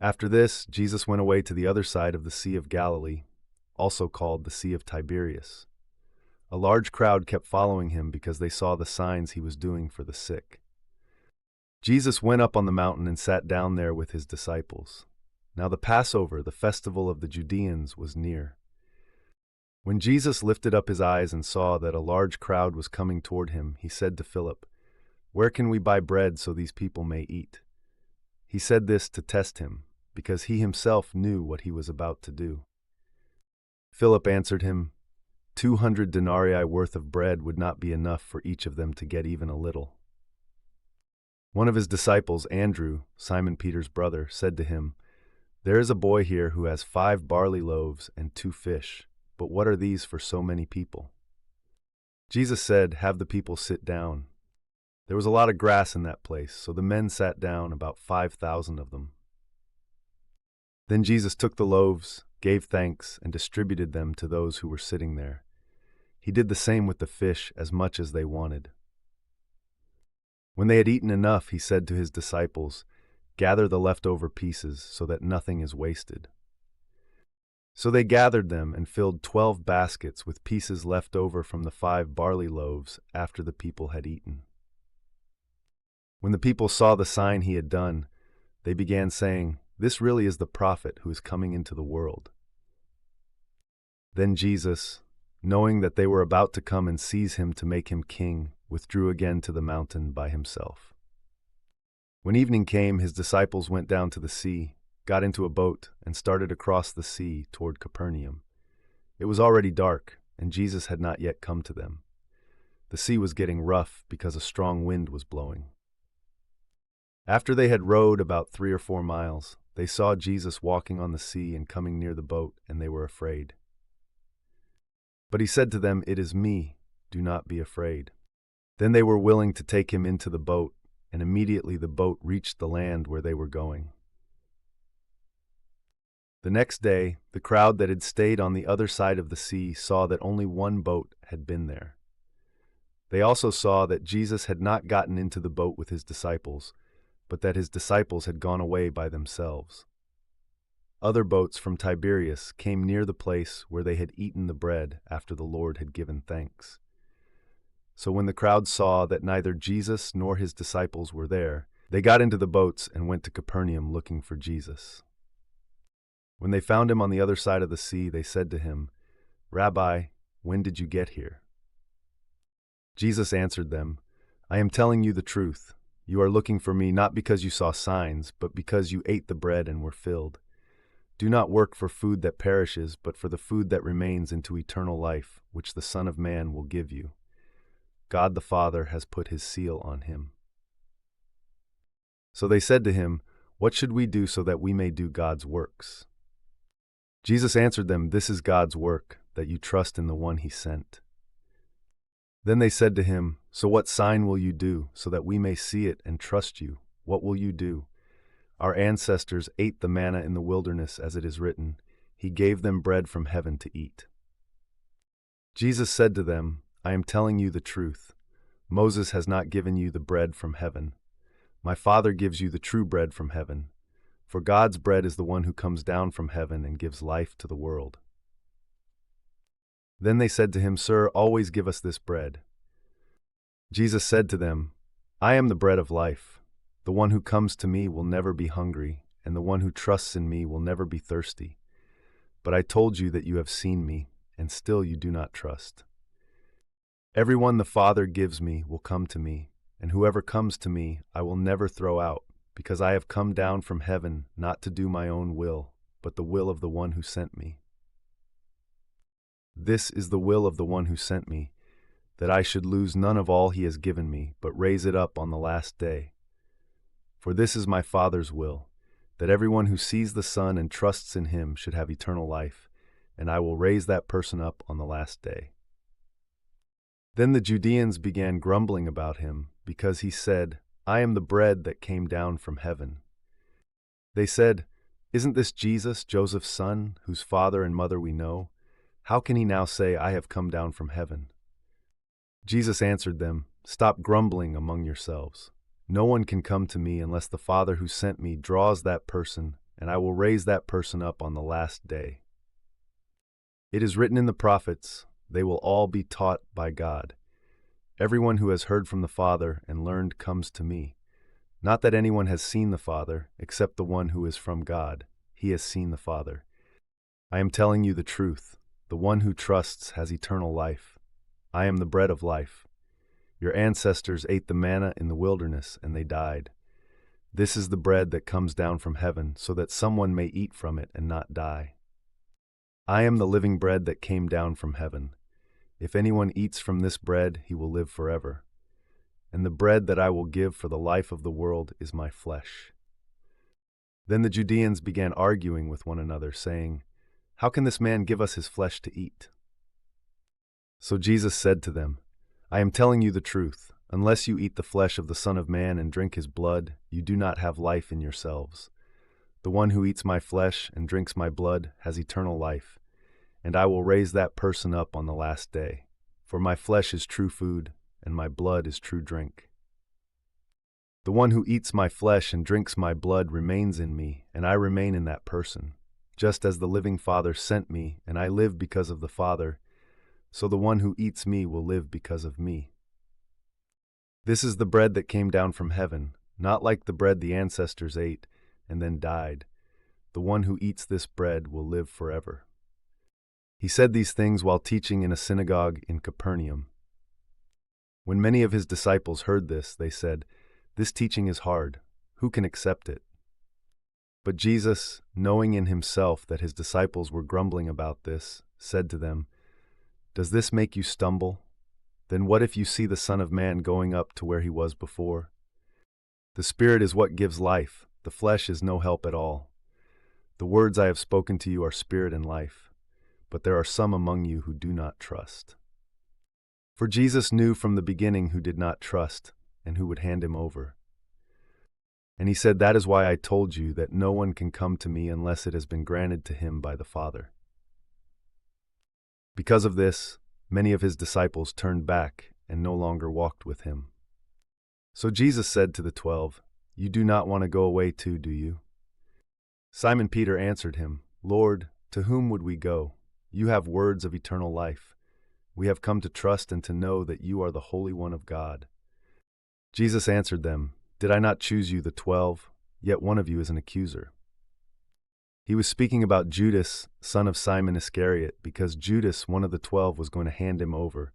After this, Jesus went away to the other side of the Sea of Galilee, also called the Sea of Tiberias. A large crowd kept following him because they saw the signs he was doing for the sick. Jesus went up on the mountain and sat down there with his disciples. Now the Passover, the festival of the Judeans, was near. When Jesus lifted up his eyes and saw that a large crowd was coming toward him, he said to Philip, "Where can we buy bread so these people may eat?" He said this to test him, because he himself knew what he was about to do. Philip answered him, 200 denarii worth of bread would not be enough for each of them to get even a little. One of his disciples, Andrew, Simon Peter's brother, said to him, "There is a boy here who has 5 barley loaves and 2 fish, but what are these for so many people?" Jesus said, "Have the people sit down." There was a lot of grass in that place, so the men sat down, about 5,000 of them. Then Jesus took the loaves, gave thanks, and distributed them to those who were sitting there. He did the same with the fish, as much as they wanted. When they had eaten enough, he said to his disciples, "Gather the leftover pieces so that nothing is wasted." So they gathered them and filled 12 baskets with pieces left over from the 5 barley loaves after the people had eaten. When the people saw the sign he had done, they began saying, "This really is the prophet who is coming into the world." Then Jesus, knowing that they were about to come and seize him to make him king, withdrew again to the mountain by himself. When evening came, his disciples went down to the sea, got into a boat, and started across the sea toward Capernaum. It was already dark, and Jesus had not yet come to them. The sea was getting rough because a strong wind was blowing. After they had rowed about 3 or 4 miles, they saw Jesus walking on the sea and coming near the boat, and they were afraid. But he said to them, "It is me, do not be afraid." Then they were willing to take him into the boat, and immediately the boat reached the land where they were going. The next day, the crowd that had stayed on the other side of the sea saw that only one boat had been there. They also saw that Jesus had not gotten into the boat with his disciples, but that his disciples had gone away by themselves. Other boats from Tiberias came near the place where they had eaten the bread after the Lord had given thanks. So when the crowd saw that neither Jesus nor his disciples were there, they got into the boats and went to Capernaum looking for Jesus. When they found him on the other side of the sea, they said to him, "Rabbi, when did you get here?" Jesus answered them, "I am telling you the truth. You are looking for me not because you saw signs, but because you ate the bread and were filled. Do not work for food that perishes, but for the food that remains into eternal life, which the Son of Man will give you. God the Father has put his seal on him." So they said to him, "What should we do so that we may do God's works?" Jesus answered them, "This is God's work, that you trust in the one he sent." Then they said to him, "So what sign will you do, so that we may see it and trust you? What will you do? Our ancestors ate the manna in the wilderness, as it is written, 'He gave them bread from heaven to eat.'" Jesus said to them, "I am telling you the truth. Moses has not given you the bread from heaven. My Father gives you the true bread from heaven. For God's bread is the one who comes down from heaven and gives life to the world." Then they said to him, "Sir, always give us this bread." Jesus said to them, "I am the bread of life. The one who comes to me will never be hungry, and the one who trusts in me will never be thirsty. But I told you that you have seen me, and still you do not trust. Everyone the Father gives me will come to me, and whoever comes to me I will never throw out, because I have come down from heaven not to do my own will, but the will of the one who sent me. This is the will of the one who sent me, that I should lose none of all he has given me, but raise it up on the last day. For this is my Father's will, that everyone who sees the Son and trusts in him should have eternal life, and I will raise that person up on the last day." Then the Judeans began grumbling about him, because he said, "I am the bread that came down from heaven." They said, "Isn't this Jesus, Joseph's son, whose father and mother we know? How can he now say, 'I have come down from heaven'?" Jesus answered them, "Stop grumbling among yourselves. No one can come to me unless the Father who sent me draws that person, and I will raise that person up on the last day. It is written in the prophets, they will all be taught by God. Everyone who has heard from the Father and learned comes to me. Not that anyone has seen the Father, except the one who is from God. He has seen the Father. I am telling you the truth. The one who trusts has eternal life. I am the bread of life. Your ancestors ate the manna in the wilderness, and they died. This is the bread that comes down from heaven, so that someone may eat from it and not die. I am the living bread that came down from heaven. If anyone eats from this bread, he will live forever. And the bread that I will give for the life of the world is my flesh. Then the Judeans began arguing with one another, saying, "How can this man give us his flesh to eat?" So Jesus said to them, I am telling you the truth. Unless you eat the flesh of the Son of Man and drink his blood, you do not have life in yourselves. The one who eats my flesh and drinks my blood has eternal life, and I will raise that person up on the last day. For my flesh is true food, and my blood is true drink. The one who eats my flesh and drinks my blood remains in me, and I remain in that person. Just as the living Father sent me, and I live because of the Father, so the one who eats me will live because of me. This is the bread that came down from heaven, not like the bread the ancestors ate and then died. The one who eats this bread will live forever. He said these things while teaching in a synagogue in Capernaum. When many of his disciples heard this, they said, "This teaching is hard. Who can accept it?" But Jesus, knowing in himself that his disciples were grumbling about this, said to them, "Does this make you stumble? Then what if you see the Son of Man going up to where he was before? The Spirit is what gives life, the flesh is no help at all. The words I have spoken to you are spirit and life, but there are some among you who do not trust." For Jesus knew from the beginning who did not trust and who would hand him over. And he said, "That is why I told you that no one can come to me unless it has been granted to him by the Father." Because of this, many of his disciples turned back and no longer walked with him. So Jesus said to the 12, "You do not want to go away too, do you?" Simon Peter answered him, "Lord, to whom would we go? You have words of eternal life. We have come to trust and to know that you are the Holy One of God." Jesus answered them, "Did I not choose you, the 12? Yet one of you is an accuser." He was speaking about Judas, son of Simon Iscariot, because Judas, one of the 12, was going to hand him over.